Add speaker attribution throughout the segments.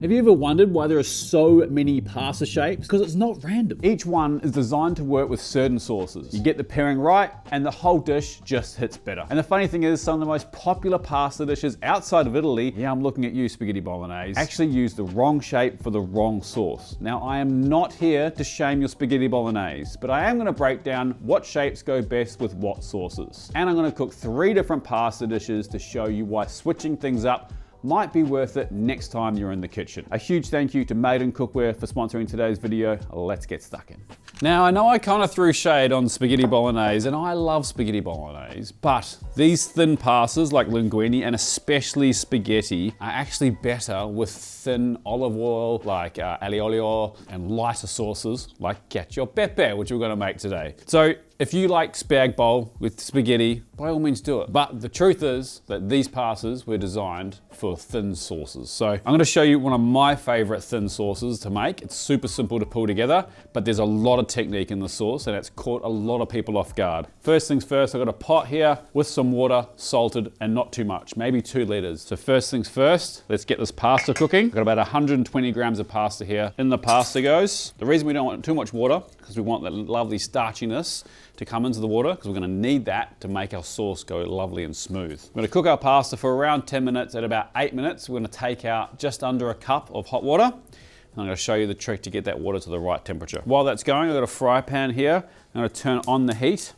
Speaker 1: Have you ever wondered why there are so many pasta shapes? Because it's not random. Each one is designed to work with certain sauces. You get the pairing right and the whole dish just hits better. And the funny thing is, some of the most popular pasta dishes outside of Italy, yeah, I'm looking at you, spaghetti bolognese, actually use the wrong shape for the wrong sauce. Now, I am not here to shame your spaghetti bolognese, but I am gonna break down what shapes go best with what sauces. And I'm gonna cook 3 different pasta dishes to show you why switching things up might be worth it next time you're in the kitchen. A huge thank you to Maiden Cookware for sponsoring today's video. Let's get stuck in. Now, I know I kind of threw shade on spaghetti bolognese, and I love spaghetti bolognese, but these thin pastas like linguine and especially spaghetti are actually better with thin olive oil like aglio olio and lighter sauces like Cacio Pepe, which we're gonna make today. So if you like spag bowl with spaghetti, by all means do it. But the truth is that these pastas were designed for thin sauces. So I'm gonna show you one of my favorite thin sauces to make. It's super simple to pull together, but there's a lot of technique in the sauce and it's caught a lot of people off guard. First things first, I've got a pot here with some water, salted, and not too much, maybe 2 liters. So first things first, let's get this pasta cooking. I've got about 120 grams of pasta here. In the pasta goes. The reason we don't want too much water, because we want that lovely starchiness to come into the water, because we're gonna need that to make our sauce go lovely and smooth. We're gonna cook our pasta for around 10 minutes. At about 8 minutes, we're gonna take out just under a cup of hot water. And I'm gonna show you the trick to get that water to the right temperature. While that's going, I've got a fry pan here. I'm gonna turn on the heat,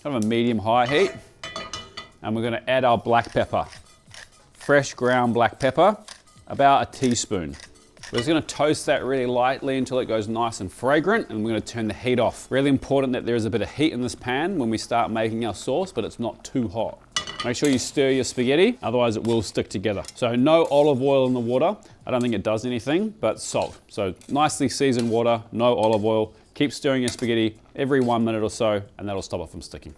Speaker 1: kind of a medium-high heat. And we're gonna add our black pepper. Fresh ground black pepper, about a teaspoon. We're just gonna toast that really lightly until it goes nice and fragrant, and we're gonna turn the heat off. Really important that there is a bit of heat in this pan when we start making our sauce, but it's not too hot. Make sure you stir your spaghetti, otherwise it will stick together. So no olive oil in the water. I don't think it does anything, but salt. So nicely seasoned water, no olive oil. Keep stirring your spaghetti every 1 minute or so, and that'll stop it from sticking.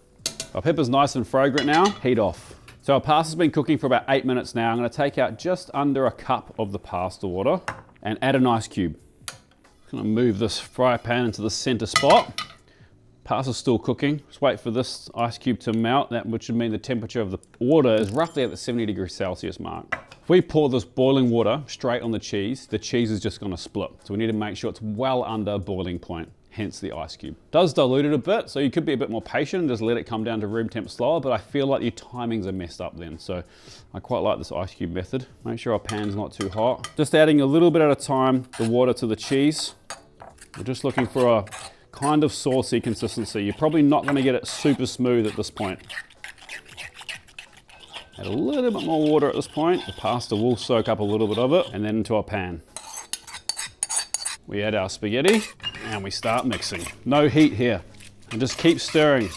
Speaker 1: Our pepper's nice and fragrant now, heat off. So our pasta's been cooking for about 8 minutes now. I'm gonna take out just under a cup of the pasta water and add an ice cube. I'm gonna move this fry pan into the center spot. Pasta's still cooking. Just wait for this ice cube to melt, which would mean the temperature of the water is roughly at the 70°C mark. If we pour this boiling water straight on the cheese is just gonna split. So we need to make sure it's well under boiling point, hence the ice cube. It does dilute it a bit, so you could be a bit more patient and just let it come down to room temp slower, but I feel like your timings are messed up then. So I quite like this ice cube method. Make sure our pan's not too hot. Just adding a little bit at a time, the water to the cheese. We're just looking for a kind of saucy consistency. You're probably not gonna get it super smooth at this point. Add a little bit more water at this point. The pasta will soak up a little bit of it, and then into our pan. We add our spaghetti, and we start mixing. No heat here, and just keep stirring.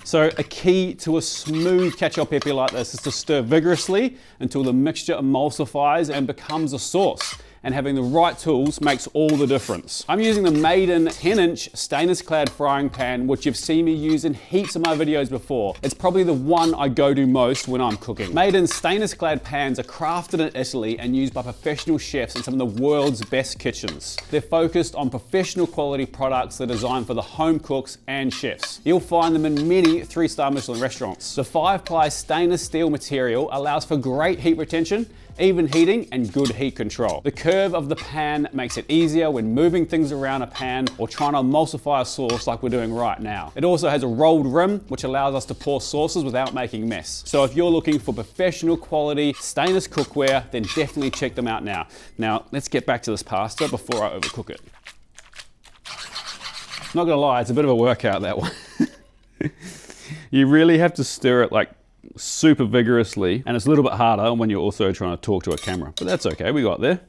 Speaker 1: So a key to a smooth cacio pepe like this is to stir vigorously until the mixture emulsifies and becomes a sauce. And having the right tools makes all the difference. I'm using the Maiden 10-inch stainless clad frying pan, which you've seen me use in heaps of my videos before. It's probably the one I go to most when I'm cooking. Maiden's stainless clad pans are crafted in Italy and used by professional chefs in some of the world's best kitchens. They're focused on professional quality products that are designed for the home cooks and chefs. You'll find them in many 3-star Michelin restaurants. The 5-ply stainless steel material allows for great heat retention, even heating, and good heat control. The curve of the pan makes it easier when moving things around a pan or trying to emulsify a sauce like we're doing right now. It also has a rolled rim, which allows us to pour sauces without making mess. So if you're looking for professional quality stainless cookware, then definitely check them out now. Now, let's get back to this pasta before I overcook it. Not gonna lie, it's a bit of a workout, that one. You really have to stir it like super vigorously, and it's a little bit harder when you're also trying to talk to a camera, but that's okay, we got there.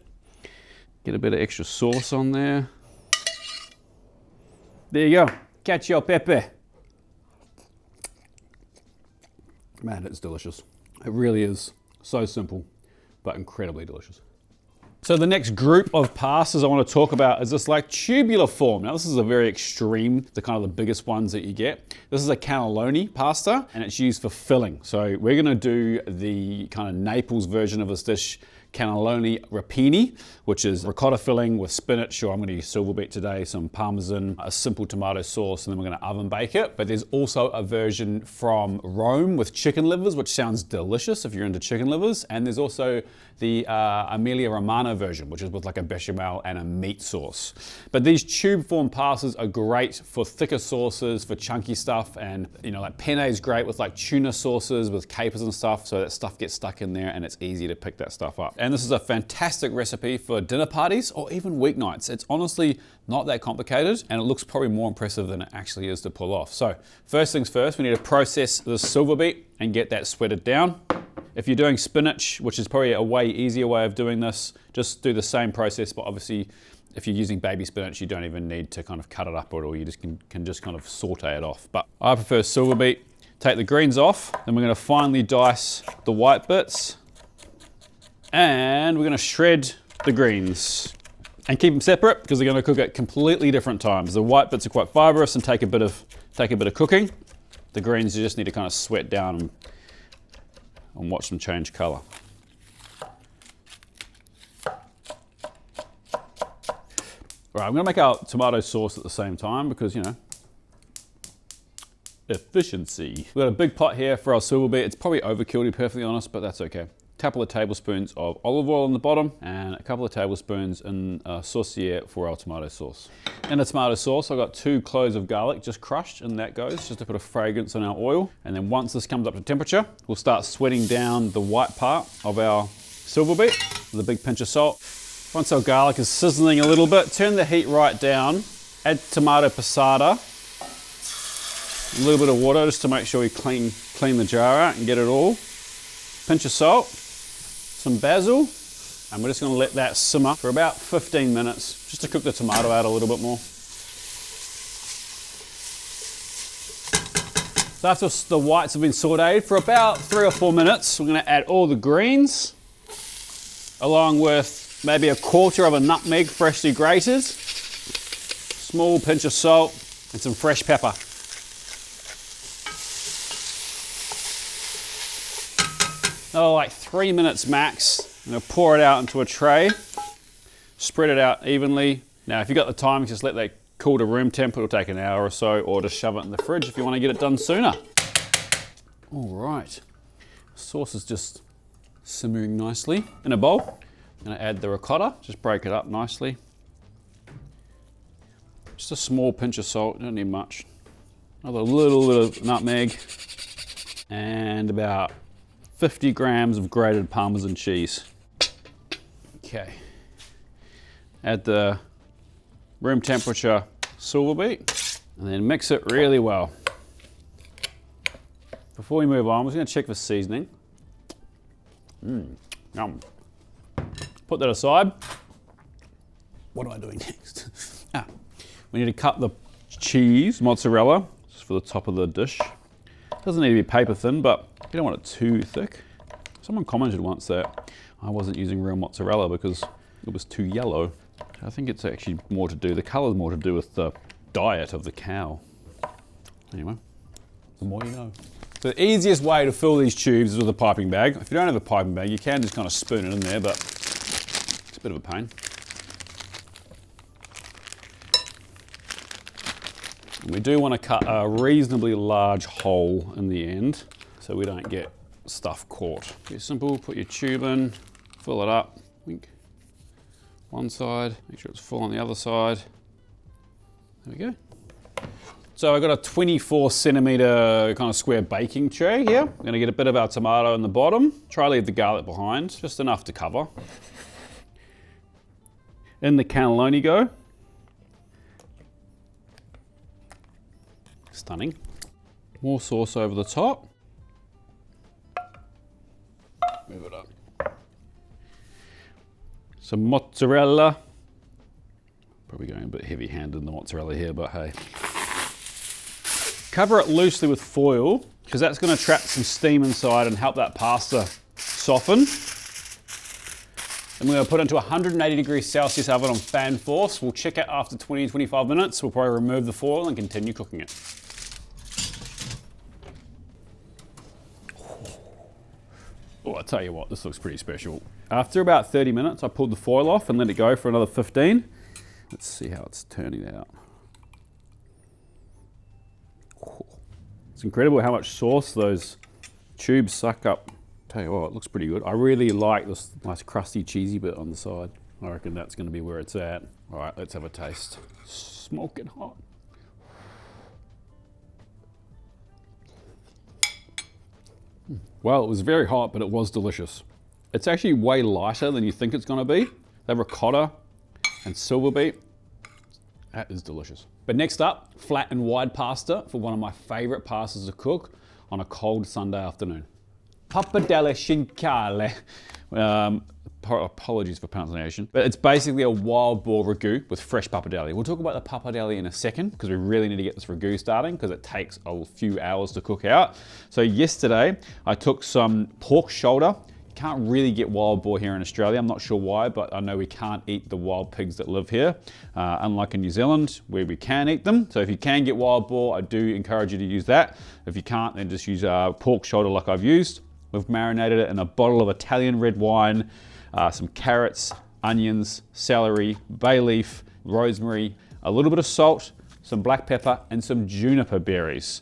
Speaker 1: Get a bit of extra sauce on there. There you go, Cacio Pepe. Man, it's delicious. It really is so simple, but incredibly delicious. So the next group of pastas I want to talk about is this like tubular form. Now this is a very extreme, the kind of the biggest ones that you get. This is a cannelloni pasta and it's used for filling. So we're gonna do the kind of Naples version of this dish cannelloni ripieni, which is ricotta filling with spinach, or I'm gonna use silver beet today, some parmesan, a simple tomato sauce, and then we're gonna oven bake it. But there's also a version from Rome with chicken livers, which sounds delicious if you're into chicken livers. And there's also the Emilia Romana version, which is with like a bechamel and a meat sauce. But these tube form pastas are great for thicker sauces, for chunky stuff, and like penne is great with like tuna sauces with capers and stuff, so that stuff gets stuck in there and it's easy to pick that stuff up. And this is a fantastic recipe for dinner parties or even weeknights. It's honestly not that complicated, and it looks probably more impressive than it actually is to pull off. So first things first, we need to process the silver beet and get that sweated down. If you're doing spinach, which is probably a way easier way of doing this, just do the same process, but obviously if you're using baby spinach, you don't even need to kind of cut it up at all. You just can just kind of saute it off. But I prefer silver beet. Take the greens off, then we're gonna finely dice the white bits, and we're gonna shred the greens. And keep them separate because they're gonna cook at completely different times. The white bits are quite fibrous and take a bit of cooking. The greens, you just need to kind of sweat down and watch them change color. Right, I'm gonna make our tomato sauce at the same time because, efficiency. We've got a big pot here for our silver beet. It's probably overkill, to be perfectly honest, but that's okay. A couple of tablespoons of olive oil on the bottom and a couple of tablespoons in saucier for our tomato sauce. In the tomato sauce, I've got 2 cloves of garlic just crushed, and that goes just to put a fragrance on our oil. And then once this comes up to temperature, we'll start sweating down the white part of our silver beet with a big pinch of salt. Once our garlic is sizzling a little bit, turn the heat right down, add tomato passata, a little bit of water just to make sure we clean the jar out and get it all. Pinch of salt, some basil, and we're just gonna let that simmer for about 15 minutes, just to cook the tomato out a little bit more. So after the whites have been sauteed for about 3 or 4 minutes, we're gonna add all the greens, along with maybe a quarter of a nutmeg freshly grated, small pinch of salt, and some fresh pepper. Oh, like 3 minutes max. I'm gonna pour it out into a tray, spread it out evenly. Now, if you've got the time, just let that cool to room temp. It'll take an hour or so, or just shove it in the fridge if you want to get it done sooner. All right, sauce is just simmering nicely. In a bowl, I'm gonna add the ricotta, just break it up nicely. Just a small pinch of salt, don't need much. Another little bit of nutmeg, and about 50 grams of grated Parmesan cheese. Okay, add the room temperature silver beet, and then mix it really well. Before we move on, I'm just gonna check for seasoning. Yum. Put that aside. What am I doing next? We need to cut the cheese, mozzarella, just for the top of the dish. Doesn't need to be paper thin, but you don't want it too thick. Someone commented once that I wasn't using real mozzarella because it was too yellow. I think it's actually more to do, the color's more to do with the diet of the cow. Anyway, the more you know. So the easiest way to fill these tubes is with a piping bag. If you don't have a piping bag, you can just kind of spoon it in there, but it's a bit of a pain. We do want to cut a reasonably large hole in the end so we don't get stuff caught. Pretty simple, put your tube in, fill it up, wink. One side, make sure it's full on the other side. There we go. So I've got a 24 centimeter kind of square baking tray here. I'm gonna get a bit of our tomato in the bottom. Try to leave the garlic behind, just enough to cover. In the cannelloni go. Stunning. More sauce over the top. Move it up. Some mozzarella. Probably going a bit heavy-handed in the mozzarella here, but hey. Cover it loosely with foil, because that's going to trap some steam inside and help that pasta soften. And we're going to put it into 180 degrees Celsius oven on fan force. We'll check it after 20 to 25 minutes. We'll probably remove the foil and continue cooking it. Oh, I tell you what, this looks pretty special. After about 30 minutes, I pulled the foil off and let it go for another 15. Let's see how it's turning out. It's incredible how much sauce those tubes suck up. Tell you what, it looks pretty good. I really like this nice crusty cheesy bit on the side. I reckon that's going to be where it's at. All right, let's have a taste. Smoking hot. Well, it was very hot, but it was delicious. It's actually way lighter than you think it's going to be. They have ricotta and silver beet. That is delicious. But next up, flat and wide pasta for one of my favorite pastas to cook on a cold Sunday afternoon. Pappardelle Cinghiale. Apologies for pronunciation, but it's basically a wild boar ragu with fresh pappardelle. We'll talk about the pappardelle in a second because we really need to get this ragu starting because it takes a few hours to cook out. So yesterday I took some pork shoulder. You can't really get wild boar here in Australia. I'm not sure why, but I know we can't eat the wild pigs that live here, unlike in New Zealand where we can eat them. So if you can get wild boar, I do encourage you to use that. If you can't, then just use pork shoulder like I've used. We've marinated it in a bottle of Italian red wine, some carrots, onions, celery, bay leaf, rosemary, a little bit of salt, some black pepper, and some juniper berries.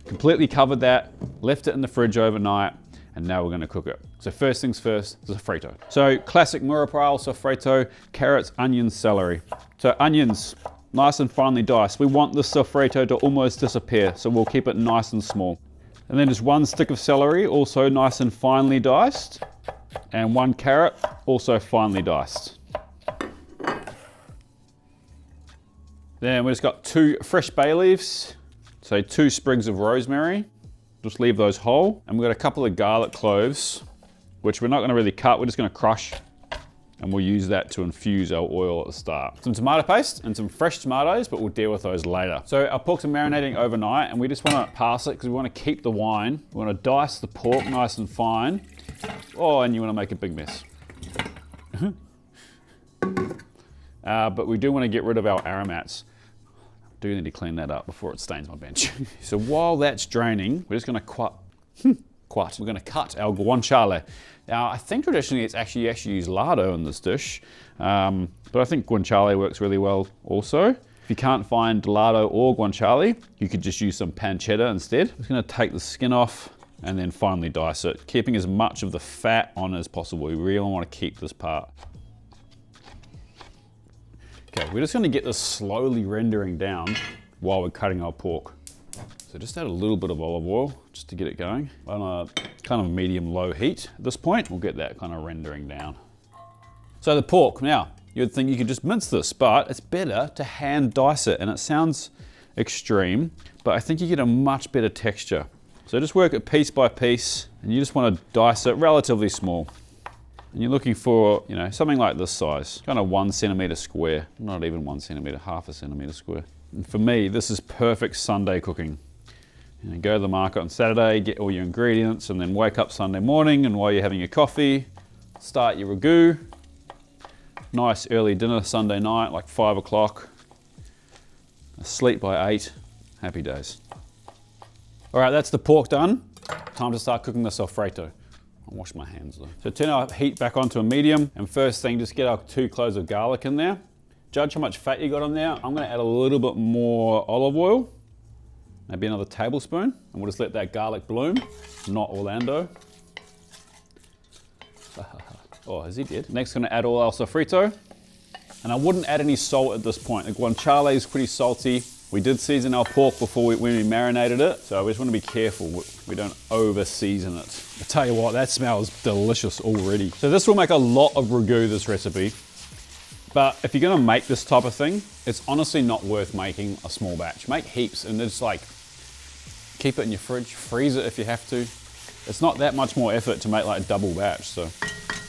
Speaker 1: Completely covered that, left it in the fridge overnight, and now we're going to cook it. So first things first, the sofrito. So classic Murapile sofrito, carrots, onions, celery. So onions, nice and finely diced. We want the sofrito to almost disappear, so we'll keep it nice and small. And then just one stick of celery, also nice and finely diced. And one carrot, also finely diced. Then we just got 2 fresh bay leaves. So 2 sprigs of rosemary. Just leave those whole. And we've got a couple of garlic cloves, which we're not gonna really cut, we're just gonna crush. And we'll use that to infuse our oil at the start. Some tomato paste and some fresh tomatoes, but we'll deal with those later. So our pork's marinating overnight and we just wanna pass it because we wanna keep the wine. We wanna dice the pork nice and fine. Oh, and you wanna make a big mess. But we do wanna get rid of our aromats. I do need to clean that up before it stains my bench. So while that's draining, we're just gonna we're gonna cut our guanciale. Now, I think traditionally it's actually use lardo in this dish, but I think guanciale works really well also. If you can't find lardo or guanciale, you could just use some pancetta instead. I'm just gonna take the skin off and then finely dice it, keeping as much of the fat on as possible. We really wanna keep this part. Okay, we're just gonna get this slowly rendering down while we're cutting our pork. So just add a little bit of olive oil just to get it going on a kind of medium-low heat. At this point, we'll get that kind of rendering down. So the pork, now, you'd think you could just mince this, but it's better to hand dice it. And it sounds extreme, but I think you get a much better texture. So just work it piece by piece, and you just want to dice it relatively small. And you're looking for, you know, something like this size, kind of 1 centimeter square, not even 1 centimeter, half a centimeter square. And for me, this is perfect Sunday cooking. You know, go to the market on Saturday, get all your ingredients, and then wake up Sunday morning, and while you're having your coffee, start your ragu. Nice early dinner Sunday night, like 5 o'clock. Asleep by 8, happy days. All right, that's the pork done. Time to start cooking the sofrito. I'll wash my hands though. So turn our heat back onto a medium, and first thing, just get our 2 cloves of garlic in there. Judge how much fat you got on there. I'm gonna add a little bit more olive oil, maybe another tablespoon, and we'll just let that garlic bloom, not Orlando. Oh, is he dead? Next, gonna add all our sofrito. And I wouldn't add any salt at this point. The guanciale is pretty salty. We did season our pork before when we marinated it, so we just wanna be careful we don't over season it. I tell you what, that smells delicious already. So this will make a lot of ragu, this recipe. But if you're gonna make this type of thing, it's honestly not worth making a small batch. Make heaps and just like, keep it in your fridge, freeze it if you have to. It's not that much more effort to make like a double batch, so.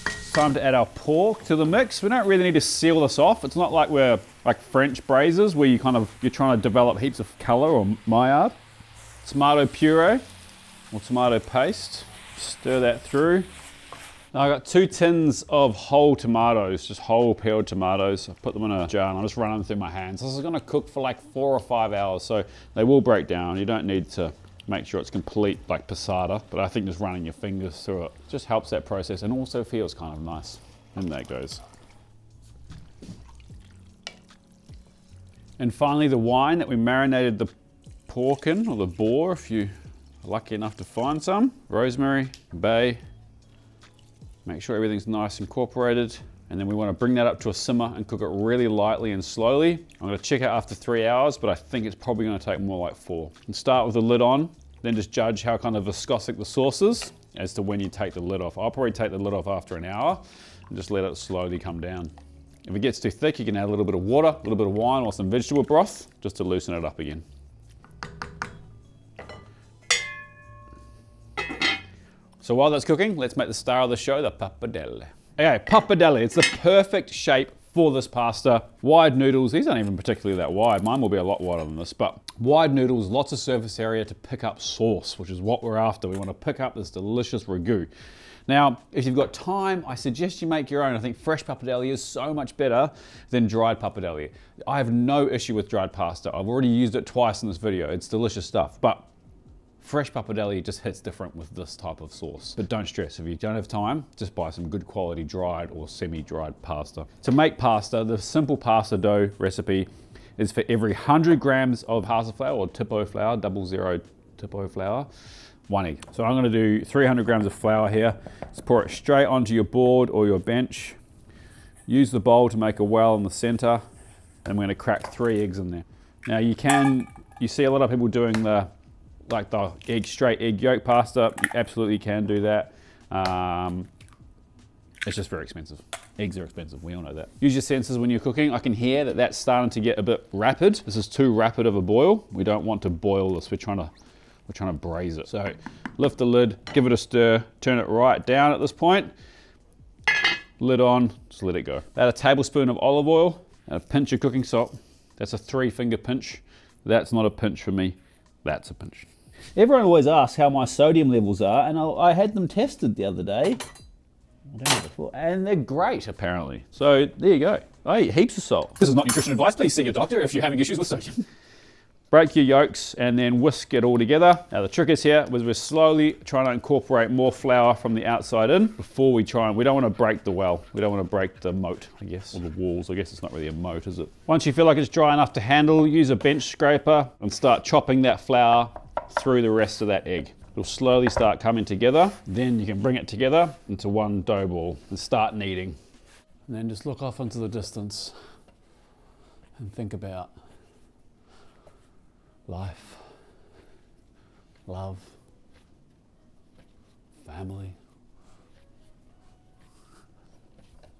Speaker 1: It's time to add our pork to the mix. We don't really need to seal this off. It's not like we're like French braisers where you're trying to develop heaps of color or maillard. Tomato puree or tomato paste. Stir that through. Now I got 2 tins of whole tomatoes, just whole peeled tomatoes. I put them in a jar and I'm just running them through my hands. This is gonna cook for like 4 or 5 hours, so they will break down. You don't need to make sure it's complete like passata, but I think just running your fingers through it just helps that process and also feels kind of nice. And there it goes. And finally the wine that we marinated the pork in, or the boar if you are lucky enough to find some. Rosemary, bay, make sure everything's nice and incorporated. And then we want to bring that up to a simmer and cook it really lightly and slowly. I'm going to check it after 3 hours, but I think it's probably going to take more like 4. And start with the lid on, then just judge how kind of viscosic the sauce is as to when you take the lid off. I'll probably take the lid off after an hour and just let it slowly come down. If it gets too thick, you can add a little bit of water, a little bit of wine or some vegetable broth just to loosen it up again. So while that's cooking, let's make the star of the show, the pappardelle. Okay, pappardelle, it's the perfect shape for this pasta. Wide noodles, these aren't even particularly that wide. Mine will be a lot wider than this, but wide noodles, lots of surface area to pick up sauce, which is what we're after. We want to pick up this delicious ragu. Now, if you've got time, I suggest you make your own. I think fresh pappardelle is so much better than dried pappardelle. I have no issue with dried pasta. I've already used it twice in this video. It's delicious stuff, but fresh pappardelle just hits different with this type of sauce. But don't stress, if you don't have time, just buy some good quality dried or semi-dried pasta. To make pasta, the simple pasta dough recipe is for every 100 grams of pasta flour or tipo flour, 00 tipo flour, 1 egg. So I'm gonna do 300 grams of flour here. Just pour it straight onto your board or your bench. Use the bowl to make a well in the center, and we're gonna crack 3 eggs in there. Now you see a lot of people doing the straight egg yolk pasta. You absolutely can do that. It's just very expensive. Eggs are expensive, we all know that. Use your senses when you're cooking. I can hear that that's starting to get a bit rapid. This is too rapid of a boil. We don't want to boil this, we're trying to braise it. So lift the lid, give it a stir, turn it right down at this point. Lid on, just let it go. Add a tablespoon of olive oil and a pinch of cooking salt. That's a 3-finger pinch. That's not a pinch for me, that's a pinch. Everyone always asks how my sodium levels are, and I had them tested the other day. And they're great, apparently. So there you go. I eat heaps of salt. This is not nutrition advice. Please see your doctor if you're having issues with sodium. Break your yolks and then whisk it all together. Now the trick is here, we're slowly trying to incorporate more flour from the outside in before we try, and we don't want to break the well. We don't want to break the moat, I guess, or the walls. I guess it's not really a moat, is it? Once you feel like it's dry enough to handle, use a bench scraper and start chopping that flour through the rest of that egg. It'll slowly start coming together. Then you can bring it together into one dough ball and start kneading. And then just look off into the distance and think about life, love, family.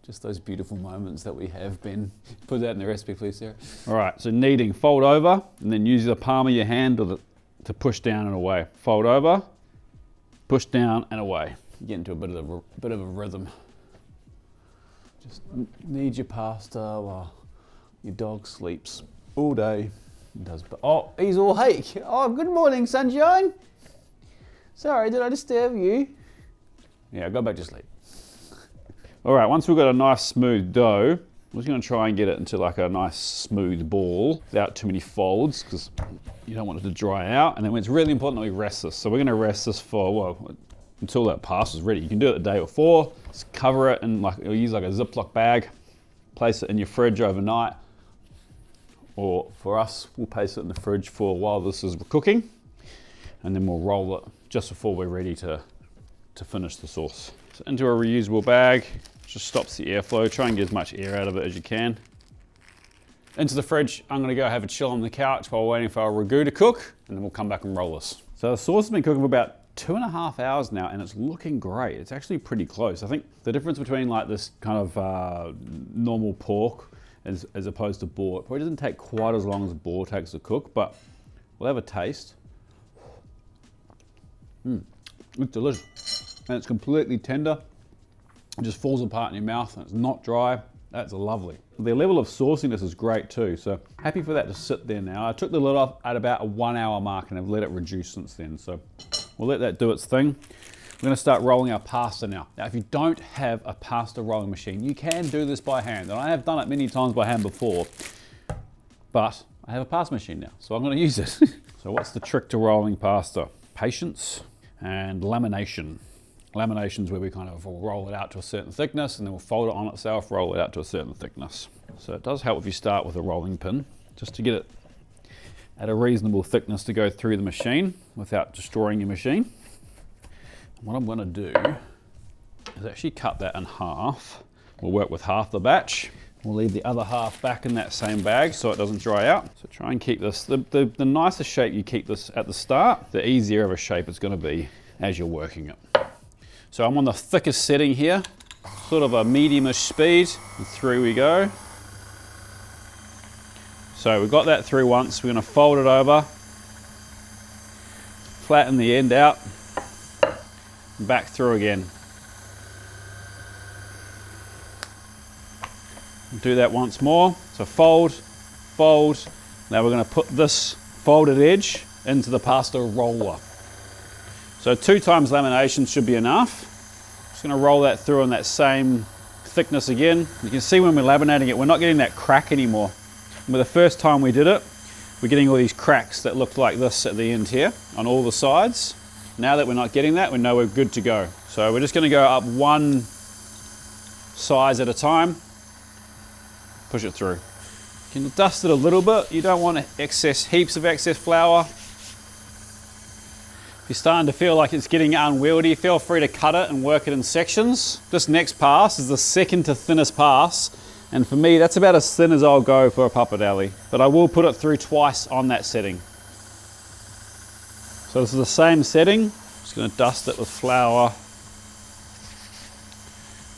Speaker 1: Just those beautiful moments that we have been. Put that in the recipe, please, Sarah. All right, so kneading, fold over, and then use the palm of your hand to push down and away. Fold over, push down and away. Get into a bit of a rhythm. Just knead your pasta while your dog sleeps all day. Oh, he's all awake. Oh, good morning, sunshine. Sorry, did I disturb you? Yeah, go back to sleep. All right, once we've got a nice smooth dough, I'm just gonna try and get it into like a nice smooth ball without too many folds, because you don't want it to dry out. And then it's really important that we rest this. So we're gonna rest this for, well, until that pasta is ready. You can do it the day before. Just cover it and use like a Ziploc bag, place it in your fridge overnight. Or for us, we'll place it in the fridge for a while this is cooking, and then we'll roll it just before we're ready to finish the sauce. So into a reusable bag, just stops the airflow. Try and get as much air out of it as you can. Into the fridge, I'm gonna go have a chill on the couch while waiting for our ragu to cook, and then we'll come back and roll this. So the sauce has been cooking for about 2.5 hours now, and it's looking great. It's actually pretty close. I think the difference between like this kind of normal pork as opposed to boar, it probably doesn't take quite as long as boar takes to cook, but we'll have a taste. It's delicious. And it's completely tender. It just falls apart in your mouth and it's not dry. That's lovely. The level of sauciness is great too, so happy for that to sit there now. I took the lid off at about a 1 hour mark and I've let it reduce since then, so we'll let that do its thing. We're gonna start rolling our pasta now. Now, if you don't have a pasta rolling machine, you can do this by hand. And I have done it many times by hand before, but I have a pasta machine now, so I'm gonna use it. So what's the trick to rolling pasta? Patience and lamination. Lamination's where we kind of will roll it out to a certain thickness and then we'll fold it on itself, roll it out to a certain thickness. So it does help if you start with a rolling pin, just to get it at a reasonable thickness to go through the machine without destroying your machine. What I'm gonna do is actually cut that in half. We'll work with half the batch. We'll leave the other half back in that same bag so it doesn't dry out. So try and keep this, the nicer shape you keep this at the start, the easier of a shape it's gonna be as you're working it. So I'm on the thickest setting here, sort of a medium-ish speed, and through we go. So we've got that through once, we're gonna fold it over, flatten the end out, and back through again. Do that once more. So fold, fold. Now we're gonna put this folded edge into the pasta roller. So 2 times lamination should be enough. Just gonna roll that through on that same thickness again. You can see when we're laminating it, we're not getting that crack anymore. And with the first time we did it, we're getting all these cracks that looked like this at the end here on all the sides. Now that we're not getting that, we know we're good to go. So we're just gonna go up one size at a time. Push it through. You can dust it a little bit. You don't want heaps of excess flour. If you're starting to feel like it's getting unwieldy, feel free to cut it and work it in sections. This next pass is the second to thinnest pass. And for me, that's about as thin as I'll go for a pappardelle. But I will put it through twice on that setting. So this is the same setting. Just gonna dust it with flour.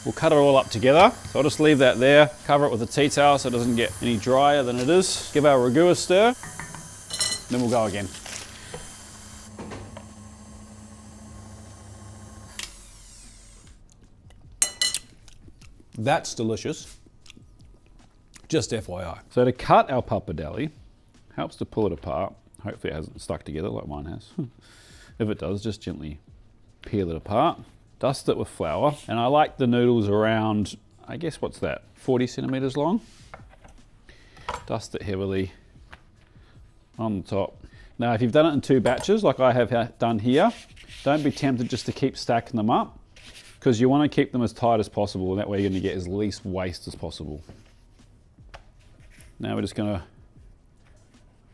Speaker 1: We'll cut it all up together. So I'll just leave that there, cover it with a tea towel so it doesn't get any drier than it is. Give our ragu a stir, then we'll go again. That's delicious, just FYI. So to cut our pappardelle, helps to pull it apart. Hopefully it hasn't stuck together like mine has. If it does, just gently peel it apart. Dust it with flour, and I like the noodles around, I guess, what's that, 40 centimeters long. Dust it heavily on the top. Now, if you've done it in 2 batches, like I have done here, don't be tempted just to keep stacking them up, because you want to keep them as tight as possible, and that way you're going to get as least waste as possible. Now we're just going to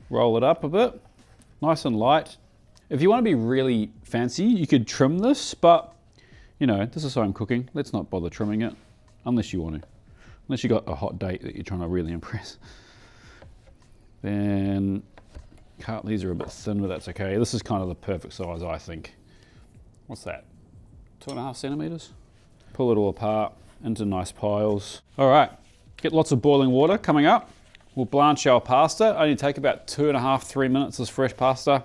Speaker 1: roll it up a bit, nice and light. If you want to be really fancy, you could trim this, but you know, this is how I'm cooking. Let's not bother trimming it, unless you want to. Unless you got a hot date that you're trying to really impress. Then, these are a bit thin, but that's okay. This is kind of the perfect size, I think. What's that? 2.5 centimeters? Pull it all apart into nice piles. All right, get lots of boiling water coming up. We'll blanch our pasta. Only take about 2.5, 3 minutes as fresh pasta.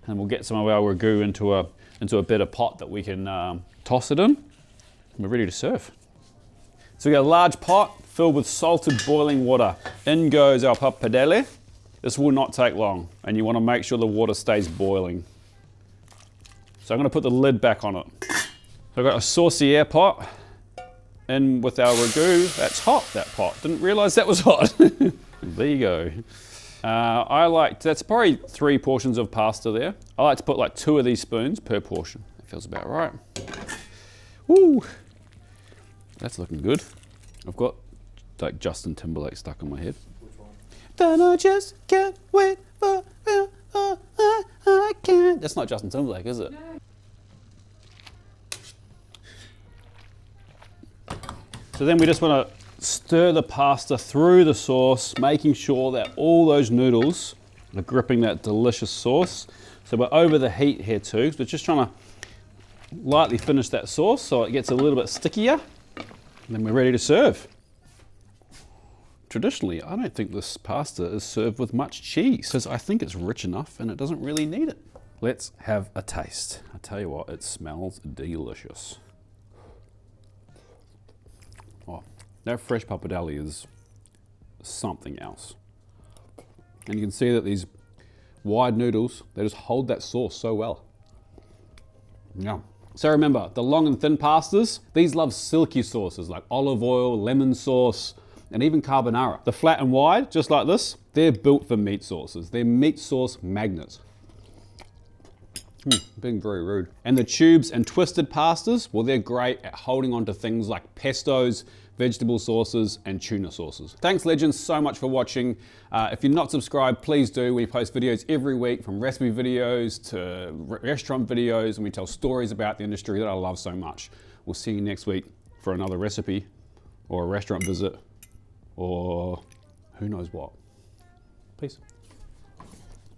Speaker 1: And we'll get some of our ragu into a better pot that we can toss it in. And we're ready to serve. So we got a large pot filled with salted boiling water. In goes our pappardelle. This will not take long, and you want to make sure the water stays boiling. So I'm going to put the lid back on it. So I've got a saucier pot in with our ragu. That's hot, that pot. Didn't realize that was hot. There you go. That's probably 3 portions of pasta there. I like to put like 2 of these spoons per portion. That feels about right. Woo! That's looking good. I've got like Justin Timberlake stuck in my head.
Speaker 2: Which one?
Speaker 1: Then I just can't wait for real. I can't. That's not Justin Timberlake, is it? No. So then we just want to stir the pasta through the sauce, making sure that all those noodles are gripping that delicious sauce. So we're over the heat here too. So we're just trying to lightly finish that sauce so it gets a little bit stickier. And then we're ready to serve. Traditionally, I don't think this pasta is served with much cheese, because I think it's rich enough and it doesn't really need it. Let's have a taste. I tell you what, it smells delicious. Oh, that fresh pappardelle is something else. And you can see that these wide noodles, they just hold that sauce so well. Yeah. So remember, the long and thin pastas, these love silky sauces like olive oil, lemon sauce, and even carbonara. The flat and wide, just like this, they're built for meat sauces. They're meat sauce magnets. Being very rude. And the tubes and twisted pastas, well, they're great at holding on to things like pestos, vegetable sauces, and tuna sauces. Thanks, legends, so much for watching. If you're not subscribed, please do. We post videos every week, from recipe videos to restaurant videos, and we tell stories about the industry that I love so much. We'll see you next week for another recipe, or a restaurant visit, or who knows what. Peace.